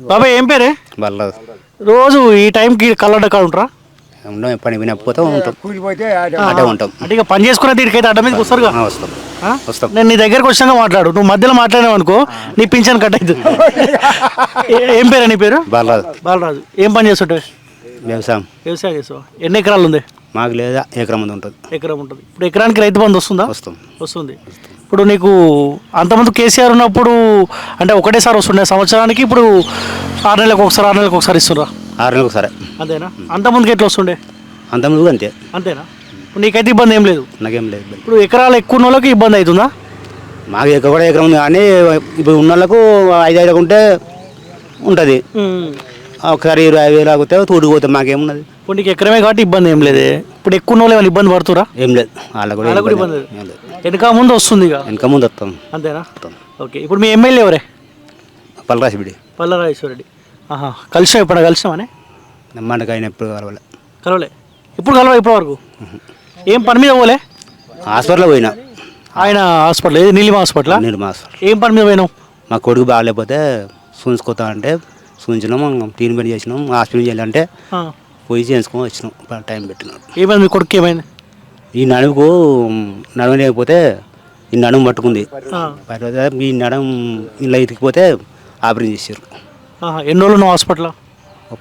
బాబాయ్ ఏం పేరే? బల్లదు రోజు ఈ టైంకి కళ్ళడ్డ కాడ ఉంటారా? ఉండం పని వినకపోతే ఉంటాం అటే ఉంటాం. అంటే ఇక పని చేసుకునే తీరికైతే అడ్డ మీదకి వస్తారుగా. వస్తాం ఆ? వస్తాం. నేను నీ దగ్గరకు వచ్చాక మాట్లాడు, నువ్వు మధ్యలో మాట్లాడావు అనుకో నీ పింఛన్ కట్ అవుతుంది. ఏం పేరే నీ పేరు? బల్లదు బాలరాజు. ఏం పని చేస్తుంటావు? వ్యవసాయం వ్యవసాయం చేస్తావా? ఎన్ని ఎకరాలు ఉంది? మాకు లేదా ఎకరం మంది ఉంటుంది. ఎకరం ఉంటుంది. ఇప్పుడు ఎకరానికి రైతు బంధు వస్తుందా? వస్తాం వస్తుంది. ఇప్పుడు నీకు అంతమంది కేసీఆర్ ఉన్నప్పుడు అంటే ఒకటేసారి వస్తుండే సంవత్సరానికి, ఇప్పుడు 6 నెలలకు ఒకసారి ఇస్తున్నా? 6 నెలలకు సరే. అంతేనా? అంతమందికి ఎట్లా వస్తుండే? అంతమంది అంతే. అంతేనా? ఇప్పుడు నీకైతే ఇబ్బంది ఏం లేదు? నాకేం లేదు. ఇప్పుడు ఎకరాలు ఎక్కువ ఉన్న వాళ్ళకి ఇబ్బంది అవుతుందా? మాకు ఎక్కడ కూడా ఎకరం ఉంది, కానీ ఇప్పుడు ఉన్న వాళ్ళకు 5 ఉంటే ఉంటుంది. ఒకసారి 25,000 ఆగితే తోడుకు పోతే మాకేమున్నది. ఇప్పుడు నీకు ఎకరమే కాబట్టి ఇబ్బంది ఏం లేదు. ఇప్పుడు ఎక్కువ ఉన్న వాళ్ళు ఏమైనా ఇబ్బంది పడుతురా? ఏం లేదు, వాళ్ళకు కూడా ఇబ్బంది లేదు. ఏం లేదు. వెనక ముందు వస్తుంది ఇక. వెనక ముందు వస్తాం. అంతేనా? ఓకే. ఇప్పుడు మీ ఎమ్మెల్యే ఎవరే? పల్లరాసిబిడి పల్లరాజేశ్వరరెడ్డి. కలిసాం, ఎప్పుడైనా కలిసామని? నమ్మండక ఆయన ఎప్పుడు కలవలే. కలవలే? ఇప్పుడు కలవ ఇప్పటి వరకు ఏం పని మీద పోలే? హాస్పిటల్లో పోయినా. ఆయన హాస్పిటల్ ఏది? నీలిమ హాస్పిటల్. నేను హాస్పిటల్ ఏం పని మీద పోయినావు? మా కొడుకు బాగాలేకపోతే చూసుకోతా అంటే చూపించినాం, ట్రీట్మెంట్ చేసినాం. హాస్పిటల్ చేయాలంటే పోయి చేసుకొని వచ్చినాం. టైం పెట్టినాం. ఏమైంది మీ కొడుకు? ఏమైంది? ఈ నడుముకు నడుము లేకపోతే ఈ నడుము పట్టుకుంది. ఈ నడుము ఇలా ఇరికిపోతే ఆపరేషన్ చేశారు. ఎన్ని రోజులు నువ్వు హాస్పిటల్?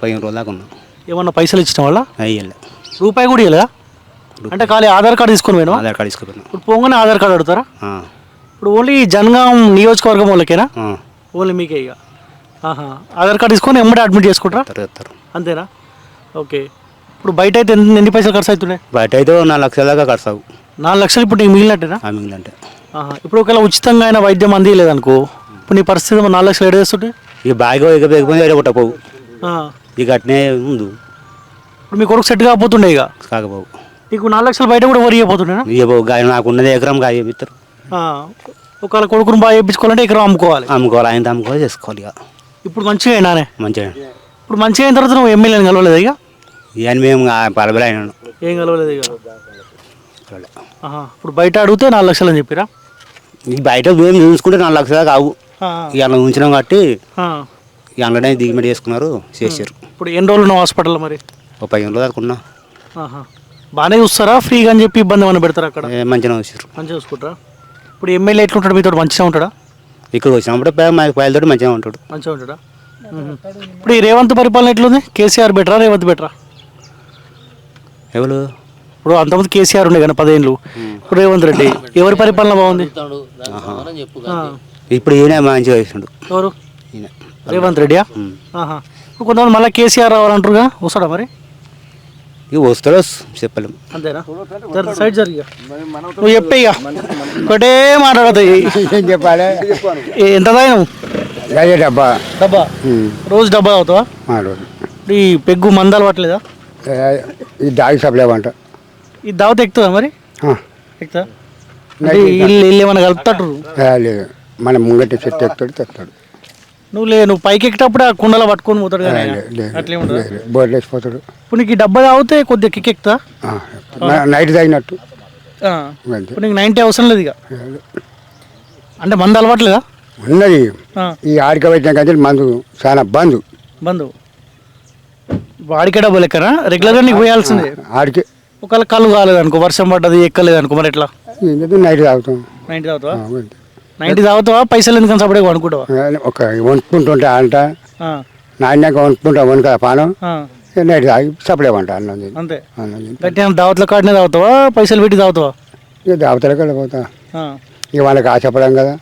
15 రోజుల దాకా ఉన్నాం. ఏమన్నా పైసలు ఇచ్చిన వాళ్ళ? అయ్యలే, రూపాయి కూడా ఇవ్వలేదా? అంటే ఖాళీ ఆధార్ కార్డు తీసుకొని పోయినా? ఆధార్ కార్డు తీసుకున్నాం. ఇప్పుడు పోగానే ఆధార్ కార్డు అడుగుతారా? ఇప్పుడు ఓన్లీ జనగాం నియోజకవర్గం వాళ్ళకేనా? ఓన్లీ మీకే ఇక. ఆధార్ కార్డు తీసుకొని ఎమ్మడే అడ్మిట్ చేసుకుంటారా? అంతేనా? ఓకే. ఇప్పుడు బయట అయితే ఎన్ని పైసలు ఖర్చు అవుతున్నాయి? బయట అయితే 4 లక్షల దాకా ఖర్చు అవు. 4 లక్షలు ఇప్పుడు నీకు మిగిలినట్టేనా? మిగిలినంటే. ఇప్పుడు ఒకవేళ ఉచితంగా అయినా వైద్యం అందియలేదనుకో, ఇప్పుడు నీ పరిస్థితి 4 లక్షలు ఏడు చేస్తుంటే? ఇక బాగా ఎగపోయి ఎడగొట్టపోవు. ఇక అట్నే ముందు ఇప్పుడు మీ కొడుకు సెట్ కాకపోతుండే ఇక కాకపోవు. నీకు 4 లక్షలు బయట కూడా వరి అయిపోతుండేనా? ఇవ్వవు. నాకు ఉన్నది ఎకరం గాయ చెప్తారు. ఒకవేళ కొడుకుని బాగా చేయించుకోవాలంటే ఎకరం అమ్ముకోవాలి. ఆయన అమ్ముకోవాలి, చేసుకోవాలి. ఇక ఇప్పుడు మంచిగా అయినానే. మంచిగా. ఇప్పుడు మంచిగా అయిన తర్వాత నువ్వు ఎమ్మెల్యేని కలవలేదు ఇక? ఇవన్నీ మేము పలబలే అయినాను. ఏం కలవలేదు ఇక. ఇప్పుడు బయట అడిగితే 4 లక్షలు అని చెప్పిరా? నీకు బయట మేము చూసుకుంటే 4 లక్షల దాకా కావు. ఇక అలా ఉంచినాం కాబట్టి ఇక అందులోనే దిగుమతి చేసుకున్నారు, చేశారు. ఇప్పుడు ఎన్ని రోజులు ఉన్నావు హాస్పిటల్లో మరి? 15 రోజులు దాకా ఉన్నా. బాగానే చూస్తారా? ఫ్రీగా అని చెప్పి ఇబ్బంది ఏమైనా పెడతారా అక్కడ? మంచిగా వచ్చారు. మంచిగా చూసుకుంటారా? ఇప్పుడు ఎమ్మెల్యే ఎట్లుంటాడు మీతో? మంచిగా ఉంటాడా? ఇక్కడ వచ్చినప్పుడు మాకు పైలతో మంచిగా ఉంటాడు. మంచిగా ఉంటాడా? ఇప్పుడు ఈ రేవంత్ పరిపాలన ఎట్లుంది? కేసీఆర్ బెటరా రేవంత్ బెటరా? ఎవరు? ఇప్పుడు అంతమంది కేసీఆర్ ఉండే కానీ 10 ఏళ్ళు, ఇప్పుడు రేవంత్ రెడ్డి, ఎవరి పరిపాలన బాగుంది? ఇప్పుడు ఈయన మంచిగా చేసిండు. ఎవరు? రేవంత్ రెడ్డియా? ఇప్పుడు కొంతమంది మళ్ళీ కేసీఆర్ రావాలంటారుగా, వస్తాడా మరి? ఇక వస్తాడో చెప్పలేం. అంతేనా? సైడ్ జరిగా నువ్వు చెప్పే ఇక ఒకటే మాట్లాడతాయి. ఏం చెప్పాలి? ఎంత తాగినావు? డబ్బా డబ్బా రోజు డబ్బా తాగుతావా? ఈ పెగ్గు మందాలు పట్టలేదా? ఈ దాగి సప్లేవంట. ఈ దావత ఎక్కుతుందా మరి? ఎక్కుతా ఇల్లు ఏమైనా కలుపుతాడు? లేదు, మన ముంగటి చెట్టు ఎక్కుతాడు తెస్తాడు. నువ్వు పైకి ఎక్కేటప్పుడు ఆ కుండలో పట్టుకొని పోతాడు కదా, అట్లే ఉంటుంది. బోర్లు వేసిపోతాడు. ఇప్పుడు నీకు ఈ డబ్బా తాగితే కొద్దిగా కిక్ ఎక్కుతా? నైట్ తాగినట్టు. ఇప్పుడు నీకు 90 అవసరం లేదు ఇక. అంటే మందు అలవాట్లేదా? ఉన్నది. ఈ ఆడిక పెట్టిన కానీ మందు చాలా బంధు వాడికే డబ్బు లెక్కనా? రెగ్యులర్గా నీకు పోయాల్సిందే. ఆడికి ఒకవేళ కళ్ళు కాలేదు అనుకో, వర్షం పడ్డది ఎక్కలేదు అనుకో, మరి ఎట్లా? నైట్ తాగుతాం. 90 తాగుతావా? 90 తాగుతావా? పైసలు ఎందుకని సపడే అనుకుంటావా? ఒక వండుకుంటుంటా అంట, నాణ్యంగా వండుకుంటా వనుక పానం, నైట్ తాగి సపడేవంట అన్నది. అంతే. గట్టి దావతల కాడనే తాగుతావా? పైసలు పెట్టి తాగుతావా? ఇక దావతలకు వెళ్ళిపోతా. ఇక వాళ్ళకి ఆశపడాం కదా,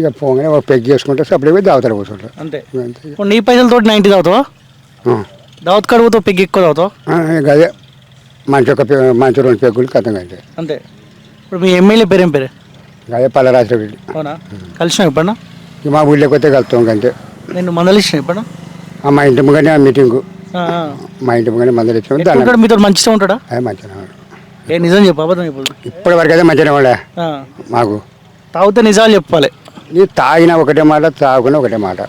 ఇక పోగానే ఒక పెగ్ చేసుకుంటే సపడే పోయి దావతలు కూర్చుంటా. అంతే. నీ పైసలతో 90 తాగుతావా? దావత్ కడుగుతావు, పెగ్ ఎక్కువ తాగుతావా? అదే మంచి 2 పెగ్గులు కథం అంతే. అంతే. ఇప్పుడు మీ ఎమ్మెల్యే పేరు ఏం పేరు? అదే పల్లరాసిరెడ్డి. అవునా? కలిసినా ఇప్పుడన్నా? ఇక మా ఊళ్ళోకి వస్తే కలుస్తాం అంతే. నేను మందలిచ్చిన ఇప్పుడన్నా? మా ఇంటి ముంగనే మీటింగు, మా ఇంటి ముంగనే మందలిచ్చాం. మీతో మంచిగా ఉంటాడా? మంచిగా. ఏ నిజం చెప్పు, అబద్ధం చెప్పు. ఇప్పటి వరకు అయితే మంచిగా వాళ్ళే. మాకు తాగితే నిజాలు చెప్పాలి. నీ తాగిన ఒకటే మాట, తాగుకున్న ఒకటే మాట,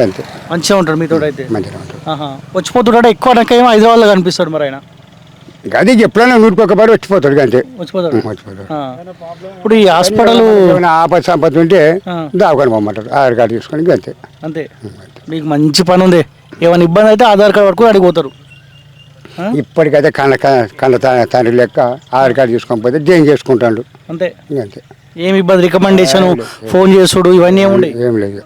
అంతే. మంచిగా ఉంటాడు మీతో అయితే? మంచిగా ఉంటాడు. వచ్చిపోతుంటాడు ఎక్కువ నాకేమో హైదరాబాద్లో కనిపిస్తాడు మరి ఆయన. అది ఎప్పుడైనా 100కి ఒకటి వచ్చిపోతాడు అంతే. వచ్చిపోతాడు. ఇప్పుడు ఈ హాస్పిటల్ ఆపద సంపత్తి ఉంటే దావకాని పోమంటాడు, ఆధార్ కార్డు తీసుకొని అంతే. అంతే. మీకు మంచి పని ఉంది. ఏమైనా ఇబ్బంది అయితే ఆధార్ కార్డు పట్టుకుని అడిగిపోతారు. ఇప్పటికైతే కన్న తండ్రి లెక్క ఆధార్ కార్డు తీసుకొని పోతే దేని చేసుకుంటాడు అంతే. అంతే. ఏమి ఇబ్బంది, రికమెండేషన్, ఫోన్ చేసుడు ఇవన్నీ ఏముండే. ఏం లేదు.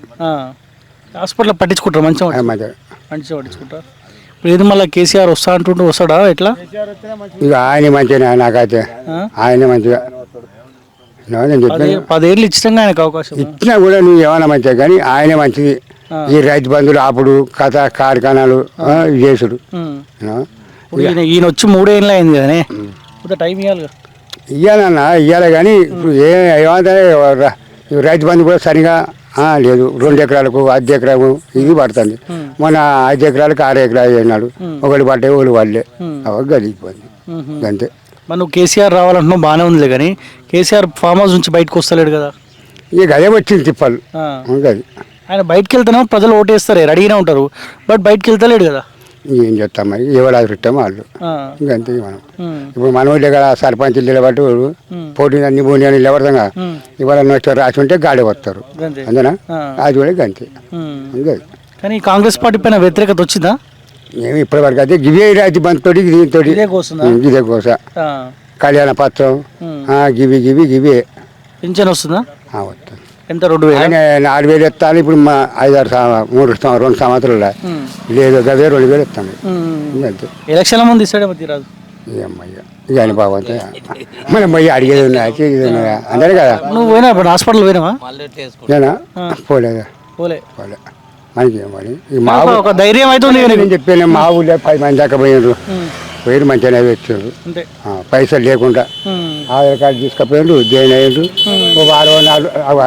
హాస్పిటల్ పట్టించుకుంటారు మంచిగా మంచిగా పట్టించుకుంటారు. ఇప్పుడు ఏది మళ్ళీ కేసీఆర్ వస్తా అంటుంటే వస్తాడా ఎట్లా? ఇక ఆయన మంచిగా నాకైతే ఆయన మంచిగా 10 ఏళ్ళు ఇచ్చినాగా ఆయనకు అవకాశం ఇచ్చినా కూడా నువ్వు ఏమైనా మంచిగా కానీ ఆయనే మంచిది. ఈ రైతు బంధువులు ఆపుడు కథ కార్ఖానాలు చేసుడు. ఈయన వచ్చి 3 ఏళ్ళు అయింది కదనే, టైం ఇవ్వాలి. ఇవ్వాలన్నా ఇవ్వాలి కానీ ఇప్పుడు ఏమంటారు రైతు బంధు కూడా సరిగా లేదు. 2 ఎకరాలకు 5 ఎకరాలకు ఇది పడుతుంది. మన 5 ఎకరాలకు 6 ఎకరాలు అయినాడు. ఒకటి పట్టే ఒకటి వాళ్ళే గదిపోయింది అంతే. మరి నువ్వు కేసీఆర్ రావాలంటున్నావు బాగానే ఉందిలే, కానీ కేసీఆర్ ఫామ్ హౌస్ నుంచి బయటకు వస్తలేడు కదా. ఇక అదే వచ్చింది తిప్పాలు గది. ఆయన బయటకు వెళ్తేనే ప్రజలు ఓటేస్తారు, రెడీగానే ఉంటారు, బట్ బయటకు వెళ్తలేడు కదా. ఏం చేస్తాం మరి, ఎవరు అది పెట్టాము వాళ్ళు ఇంకంతే. మనం ఇప్పుడు మన ఊళ్ళో కదా సర్పంచులు నిలబట్టి పోటీ అన్ని పోనీ అని నిలబడతాం. ఇవాళ వచ్చారు రాసి ఉంటే గాడి వస్తారు అంతేనా, అది కూడా అంతే. కానీ కాంగ్రెస్ పార్టీ పైన వ్యతిరేకత వచ్చిందా? ఏమి ఇప్పటి వరకు అయితే గివే రైతు బంధుతో దీంతో ఇదే కోస కళ్యాణ పత్రం గివి గివి గివే పింఛన్ వస్తుందా? వస్తుంది. ఎంత? 2,000 ఆయన 4,000 ఇస్తాను. ఇప్పుడు మా 2 సంవత్సరాలు లేదు గవే 2,000 ఇస్తాను అంతే. ఎలక్షన్ల ముందు ఇస్తాడే రాదు. ఏమయ్యా ఇక అని బాగుంటే మనం పోయి అడిగేది ఉన్నాయి అందరే కదా. నువ్వు పోయినా ఇప్పుడు హాస్పిటల్ పోయినావా? నేనా పోలేదా? పోలే. మనకి మరి మా ఒక ధైర్యం అవుతుంది. నేను చెప్పాను మా ఊళ్ళో 10 మంది దాకా పోయినారు. పోయి మంచిగానే వచ్చారు పైసలు లేకుండా. ఆధార్ కార్డు తీసుకుపోయాడు, జాయిన్ అయ్యారు. 6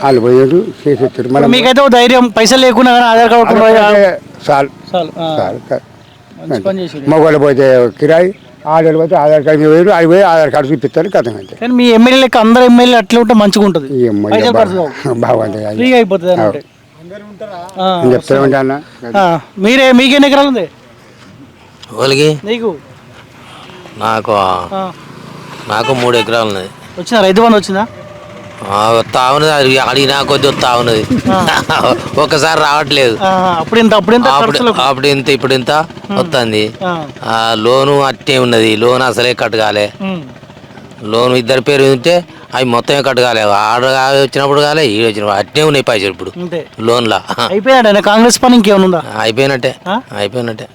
వాళ్ళు పోయారు చేసి వచ్చారు. మనం మీకైతే ధైర్యం పైసలు లేకుండా ఆధార్ కార్డు చాలు మగవాళ్ళు పోతే కిరాయి, ఆడవాళ్ళు పోతే ఆధార్ కార్డు పోయారు. అది పోయి ఆధార్ కార్డు చూపిస్తారు కథం అంతే. కానీ మీ ఎమ్మెల్యే లెక్క అందరు ఎమ్మెల్యే అట్లా ఉంటే మంచిగా ఉంటుంది, బాగుంటుంది అయిపోతుంది చెప్తా ఉంటా అన్న. మీకెన్ని ఎకరాలు ఉంది? వాళ్ళకి నీకు? నాకు 3 ఎకరాలు ఉన్నది. వచ్చిందా రైతు బంధు వచ్చిందా? వస్తా ఉన్నది, అడిగినా కొద్ది వస్తా ఉన్నది. ఒక్కసారి రావట్లేదు. అప్పుడు ఇంత ఇప్పుడు ఇంత వస్తుంది. లోను అట్టే ఉన్నది. లోన్ అసలే కట్టగాలే. లోను 2 పేరు ఉంటే అవి మొత్తమే కట్టగాలే. ఆడ వచ్చినప్పుడు కాలే, ఈ వచ్చినప్పుడు అట్టే ఉన్నాయి పైసలు ఇప్పుడు లోన్లా. అయిపోయినట్టే కాంగ్రెస్ పని ఇంకేమైనా ఉందా? అయిపోయినట్టే.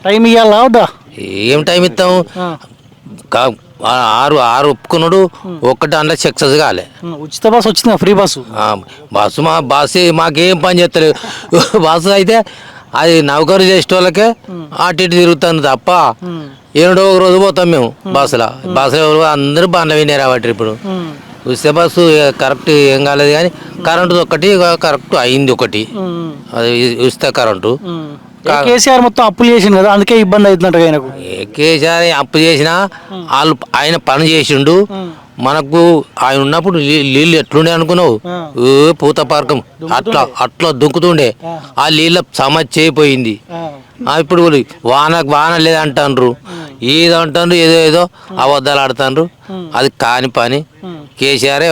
టైం ఇవ్వాలా వద్దా? ఏం టైం ఇస్తాము? 6 ఒప్పుకున్నాడు, ఒక్కటి అందులో సక్సెస్ కాలే. ఉచిత బస్సు వచ్చిందా? Free bus? బస్సు మాకేం పని చేస్తలేదు. బస్సు అయితే అది నౌకరు చేసే వాళ్ళకే అటు ఇటు తిరుగుతాను తప్ప ఏడో ఒక రోజు పోతాం మేము బస్సులో. అందరూ బండ్ల వినే రాబట్టి ఇప్పుడు ఉచిత బస్సు కరెక్ట్ ఏం కాలేదు. కానీ కరెంటు ఒకటి కరెక్ట్ అయింది. ఒకటి అది ఉచిత కరెంటు. కేసీఆర్ మొత్తం అప్పులు చేసిండు కదా, అందుకే ఇబ్బంది అవుతుందంట ఆయనకు. కేసీఆర్ అప్పు చేసినా ఆయన పని చేసిండు. మనకు ఆయన ఉన్నప్పుడు నీళ్ళు ఎట్లుండే అనుకున్నావు? పూత పార్కం అట్లా దుంకుతుండే. ఆ నీళ్ళ సమస్య అయిపోయింది. ఇప్పుడు వాన లేదంటారు, ఏదంటారు, ఏదో అబద్ధాలు ఆడుతారు. అది కాని పని. కేసీఆర్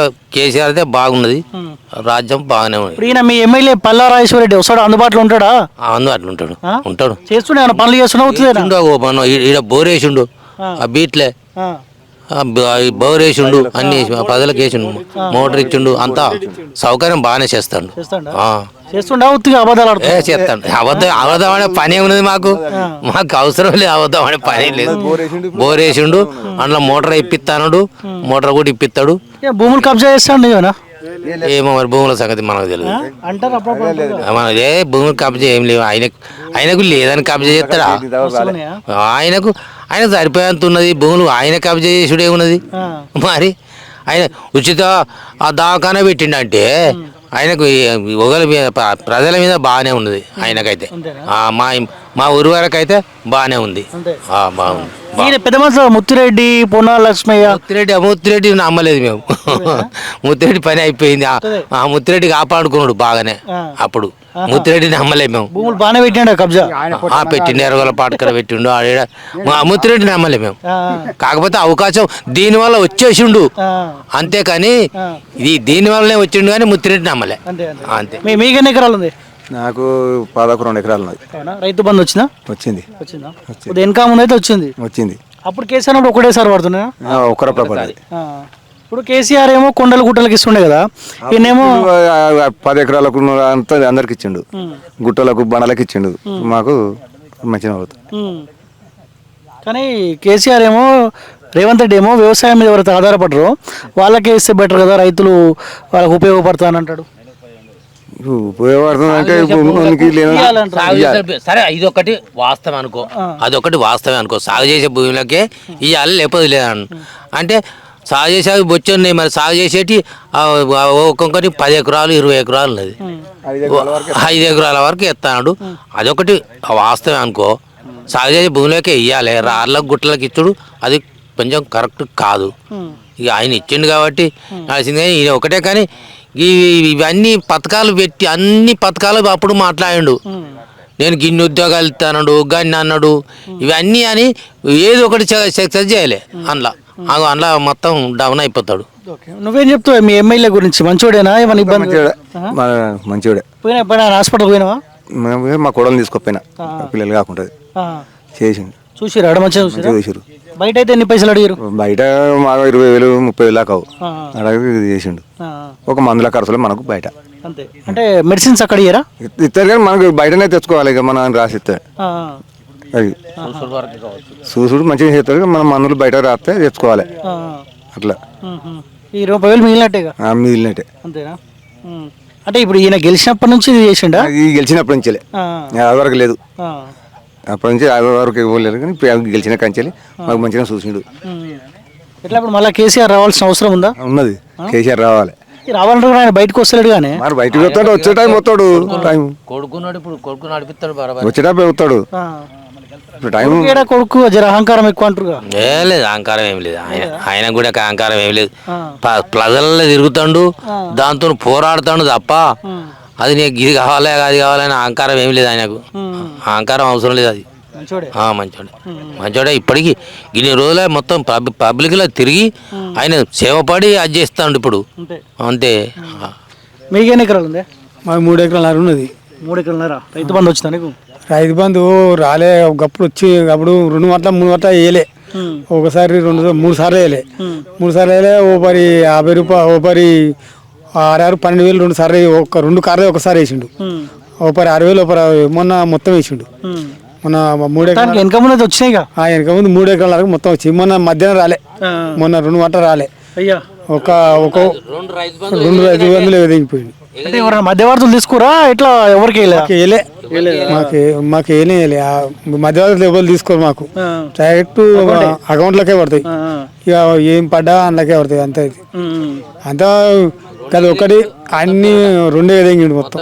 అయితే బాగున్నది, రాజ్యం బాగానే ఉంది. ఈయన మీ ఎమ్మెల్యే పల్లా రాజేశ్వరరెడ్డి వస్తాడు, అందుబాటులో ఉంటాడా? అందుబాటులో ఉంటాడు. చేస్తుండే పనులు చేస్తున్నావు? ఈడ బోరేసిండు, ఆ బీట్లే బోర్ వేసిండు, అన్ని ప్రజలకు వేసిండు, మోటార్ ఇచ్చిండు, అంతా సౌకర్యం బాగానే చేస్తాడు. చేస్తాడు. అబద్ధం అనే పని ఉన్నది మాకు అవసరం లేదు. అబద్ధం అనే పని లేదు. బోర్ వేసిండు, అందులో మోటార్ ఇప్పిస్తాడు, మోటార్ కూడా ఇప్పిస్తాడు. భూములు కబ్జా చేస్తాడు. ఏమో మరి భూముల సంగతి మనకు తెలియదు. ఏ భూములు కబ్జా ఏం లేవు. ఆయనకు లేదని కబ్జా చేస్తాడా? ఆయనకు సరిపోయేంత ఉన్నది భూములు. ఆయన కబ్జా చేసుడే ఉన్నది. మరి ఆయన ఉచిత దవాఖానా పెట్టిండంటే ఆయనకు ప్రజల మీద బాగానే ఉన్నది. ఆయనకైతే మా ఊరి వరకు అయితే బాగానే ఉంది. బాగుంది. పెద్ద మనుషులు ముత్తిరెడ్డి, పొన్నాల లక్ష్మయ్య. ముత్తిరెడ్డి నమ్మలేదు మేము. ముత్తిరెడ్డి పని అయిపోయింది. ఆ ముత్తిరెడ్డి కాపాడుకున్నాడు బాగానే. అప్పుడు ముత్తిరెడ్డి నమ్మలేదు మేము. భూములు బాగానే పెట్టిండు కబ్జా. పెట్టిండు, ఎరగల పాటకర పెట్టిండు. ముత్తిరెడ్డి నమ్మలేదు మేము. కాకపోతే అవకాశం దీనివల్ల వచ్చేసిండు అంతేకాని దీని వల్లనే వచ్చిండు కానీ ముత్తిరెడ్డి నమ్మలే. అంతే. మీకెన్ని ఎకరాలు ఉంది? నాకు 11 ఎకరాలు ఉన్నది. అవునా? రైతు బంధు వచ్చిందా? వచ్చింది. ఇప్పుడు ఇన్కమ్ అయితే వచ్చింది. అప్పుడు కేసీఆర్ అప్పుడు ఒకటేసారి పడుతున్నాయా? ఒకరప్పుడు పడ్డది. ఇప్పుడు కేసీఆర్ ఏమో కొండలు గుట్టలకు ఇస్తుండే కదా, ఈయనేమో 10 ఎకరాలకు అంతా అందరికి ఇచ్చిండు, గుట్టలకు బండలకు ఇచ్చిండు. మాకు మంచిగా అవుతుంది. కానీ కేసీఆర్ ఏమో రేవంత్ రెడ్డి ఏమో వ్యవసాయం మీద ఎవరైతే ఆధారపడరో వాళ్ళకే ఇస్తే బెటర్ కదా, రైతులు వాళ్ళకు ఉపయోగపడతానంటాడు. ఉపయోగపడుతుంది అంటే సరే ఇదొకటి వాస్తవం అనుకో, అదొకటి వాస్తవం అనుకో. సాగు చేసే భూమిలోకే ఇవ్వాలి, లేకపోతే లేదని అంటే సాగు చేసే బొచ్చి ఉన్నాయి. మరి సాగు చేసేటి ఒక్కొక్కటి 10 ఎకరాలు 20 ఎకరాలు ఉన్నది, 5 ఎకరాల వరకు ఎత్తాడు. అదొకటి వాస్తవం అనుకో. సాగు చేసే భూమిలోకే ఇవ్వాలి, రాళ్ళకు గుట్టలకు ఇచ్చుడు అది కొంచెం కరెక్ట్ కాదు. ఇక ఆయన ఇచ్చిండు కాబట్టి నడిచింది. ఇది ఒకటే కానీ ఇవన్నీ పథకాలు పెట్టి అన్ని పథకాలు అప్పుడు మాట్లాడిండు. నేను గిన్ని ఉద్యోగాలు ఇస్తానడు, గన్ని అన్నాడు. ఇవన్నీ అని ఏదో ఒకటి సక్సెస్ చేయలే. అందులో మొత్తం డౌన్ అయిపోతాడు. నువ్వేం చెప్తావు మీ ఎమ్మెల్యే గురించి? మంచోడేనా? ఏమైనా ఇబ్బంది? మంచివాడే. పోయినా హాస్పిటల్ పోయినావా? మా కోడలు తీసుకోపోయినా, పిల్లలు కాకుండా చేసిండు. చూసిరా? ఆడ మంచిగా చూసిరు. బయట అయితే ఎన్ని పైసలు అడిగారు? బయట మాకు 20,000 30,000 దాకా అడిగి చేసిండు. ఒక మందుల ఖర్చులు మనకు బయట అంతే. అంటే మెడిసిన్స్ అక్కడ ఇయ్యరా? ఇస్తారు కానీ మనకు బయటనే తెచ్చుకోవాలి. ఇక మన రాసి ఇస్తే అది చూసుడు మంచిగా చేస్తారు. మన మందులు బయట రాస్తే తెచ్చుకోవాలి. అట్లా ఈ 20,000 మిగిలినట్టేగా? మిగిలినట్టే. అంతేనా? అంటే ఇప్పుడు ఈయన గెలిచినప్పటి నుంచి ఇది చేసిండా? ఈ గెలిచినప్పటి నుంచే అది వరకు లేదు. అప్పటి నుంచి అది వరకు ఇవ్వలేదు కానీ గెలిచిన కంచెలి మాకు మంచిగా చూసిండు. ఎట్లా ఇప్పుడు మళ్ళీ కేసీఆర్ రావాల్సిన అవసరం ఉందా? ఉన్నది. కేసీఆర్ రావాలి. రావాలంటే ఆయన బయటకు వస్తలేడు కానీ మరి బయటకు వస్తాడు. వచ్చే టైం వస్తాడు. టైం కొడుకున్నాడు, ఇప్పుడు కొడుకు నడిపిస్తాడు. వచ్చేటప్పుడు వస్తాడు. టైం కొడుకు జర అహంకారం ఎక్కువ అంటారు. ఏం లేదు, అహంకారం ఏం లేదు. ఆయన కూడా అహంకారం ఏం లేదు. ప్రజల్లో తిరుగుతాడు, దాంతో పోరాడుతాడు తప్ప అది నీకు ఇది కావాలి అది కావాలని అహంకారం ఏం లేదు ఆయనకు. అహంకారం అవసరం లేదు. అది మంచోడే. ఇప్పటికీ ఇన్ని రోజులే మొత్తం పబ్లిక్లో తిరిగి ఆయన సేవపడి అది చేస్తాడు ఇప్పుడు అంతే. మీకేం ఎకరాలు ఉంది? మాకు 3 ఎకరాలు ఉన్నది. 3 ఎకరాలరా? రైతు బంధు వచ్చిందా నీకు? రైతు బంధు రాలే. ఒకప్పుడు వచ్చి అప్పుడు 2 మట్ల 3 మట్ల వేయలే. ఒకసారి 3 సార్లు వేయలే. 3 సార్లు వేయలే. ఓ పరి 50 రూపాయలు, ఓ పరి 6 12,000 2 సార్లు, 2 కార్లు ఒకసారి వేసిండు. ఓ పరి 6,000, ఓ పరి మొన్న మొత్తం వేసిండు. మొన్న 3 ఎకరాలు ఇన్కమ్ అనేది వచ్చినాయిగా. వెనక ముందు 3 ఎకరాల వరకు మొత్తం వచ్చి మొన్న మధ్యాహ్నం రాలే. మొన్న 2 మట్ల రాలే. అయ్యా ఒక 2 రైతు బంధులు ఎదిగిపోయింది. అంటే ఎవరైనా మధ్యవర్తులు తీసుకురా? ఇట్లా ఎవరికి వేయలే. మాకు ఏనే మధ్యవర్తులు ఎవరు తీసుకోరు. మాకు డైరెక్ట్ అకౌంట్లకే పడతాయి. ఇక ఏం పడ్డా అందులోకే పడతాయి. అంతే. అంతా కదా ఒకటి అన్ని 2 ఎదిగిండు మొత్తం.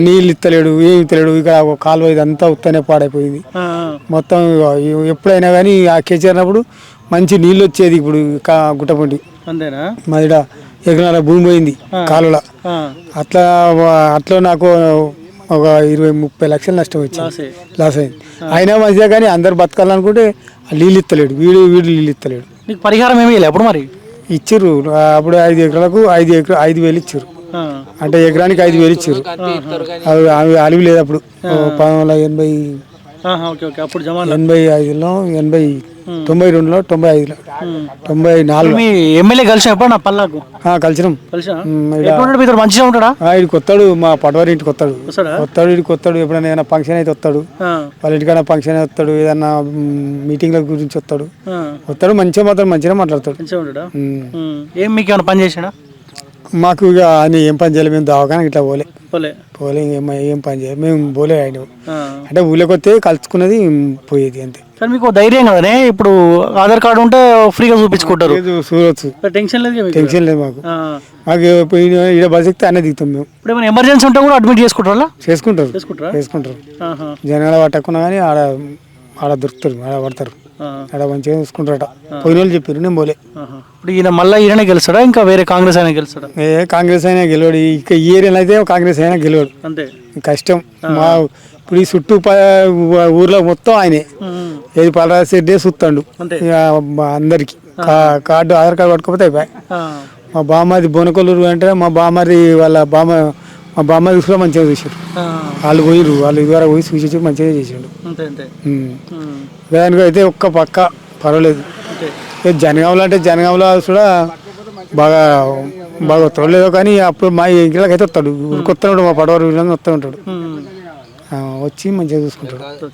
నీళ్ళు ఇస్తలేడు, ఏమి ఇస్తలేడు. ఇక్కడ ఒక కాలువ ఇదంతా ఉత్తనే పాడైపోయింది మొత్తం. ఎప్పుడైనా కానీ ఆ కేసీఆర్ మంచి నీళ్ళు వచ్చేది. ఇప్పుడు గుట్టపొంటి మాదిడ ఎకరాల భూమి పోయింది కాలువలో. అట్లా నాకు ఒక 20-30 లక్షలు నష్టం వచ్చింది, లాస్ అయింది. అయినా మంచిగా కానీ అందరు బతకాలనుకుంటే నీళ్ళు ఇస్తలేడు. వీడు నీళ్ళు ఇస్తలేడు. నీకు పరిహారం ఏమీ లేదు అప్పుడు? మరి ఇచ్చిర్రు అప్పుడు 5 ఎకరాలకు 5,000 ఇచ్చారు. అంటే ఎకరానికి 5,000 ఇచ్చారు. అవి అలివి లేదు అప్పుడు 1980 85లో 92లో 95లో 94. మీ ఎమ్మెల్యే కలిసి ఎప్పుడు నా పల్లాకు కలిసినాం. మంచిగా ఉంటాడా? ఇడికి వస్తాడు. మా పటవారి ఇంటికి వస్తాడు. ఇడికి వస్తాడు. ఎప్పుడైనా ఏదైనా ఫంక్షన్ అయితే వస్తాడు. వాళ్ళ ఇంటికైనా ఫంక్షన్ వస్తాడు. ఏదన్నా మీటింగ్ల గురించి వస్తాడు. మంచిగా మాట్లాడతాడు. ఏం మీకు ఏమైనా పని చేసాడా? మాకు ఇక ఆయన ఏం పని చేయాలి. మేము దవాఖాన ఇట్లా పోలే ఏం పని చేయాలి. మేము పోలే. ఆయన అంటే ఊళ్ళోకి వస్తే కలుసుకున్నది పోయేది అంతే. కానీ మీకు ధైర్యం కదనే. ఇప్పుడు ఆధార్ కార్డు ఉంటే ఫ్రీగా చూపించుకుంటారు. చూడవచ్చు. టెన్షన్ లేదు మాకు. ఇక్కడ బస్ ఎక్కితే అన్నీ దిగుతాం మేము. ఇప్పుడు ఏమైనా ఎమర్జెన్సీ ఉంటే కూడా అడ్మిట్ చేసుకుంటారు. జనాలు పట్టకున్నా కానీ ఆడ దొరుకుతారు, ఆడ పడతారు. ఆడ మంచిగా చూసుకుంటారట. పోయిన వాళ్ళు చెప్పారు. నేను పోలే. ఇప్పుడు ఈయన మళ్ళీ ఈయన గెలుస్తాడా? ఇంకా వేరే కాంగ్రెస్ అయినా గెలుస్తాడా? కాంగ్రెస్ అయినా గెలవాడు. ఇక ఈ ఏరియాలో అయితే కాంగ్రెస్ అయినా గెలవాడు. అంతే. కష్టం. ఇప్పుడు ఈ చుట్టూ ఊర్లో మొత్తం ఆయనే. ఏది పలరాజు రెడ్డి చూస్తాడు అందరికి. ఆధార్ కార్డు పట్టుకోకపోతే అయిపోయి. మా బామ్మది బోనకొల్లూరు అంటే మా బామ్మది వాళ్ళ మా బామ్మ చూసుకుని మంచిగా చూసారు. వాళ్ళు పోయిర్రు, వాళ్ళు ఇదివరకు పోయి చూసి మంచిగా చేసిండు. అంతే అంతే. దానికి అయితే ఒక్క పక్క పర్వాలేదు. జనగాంలో అంటే జనగాంలో కూడా బాగా బాగా వస్తాడు లేదో కానీ అప్పుడు మా ఇంట్లోకి అయితే వస్తాడు. కొత్త మా పడవరు విధంగా వస్తూ ఉంటాడు. వచ్చి మంచిగా చూసుకుంటాడు.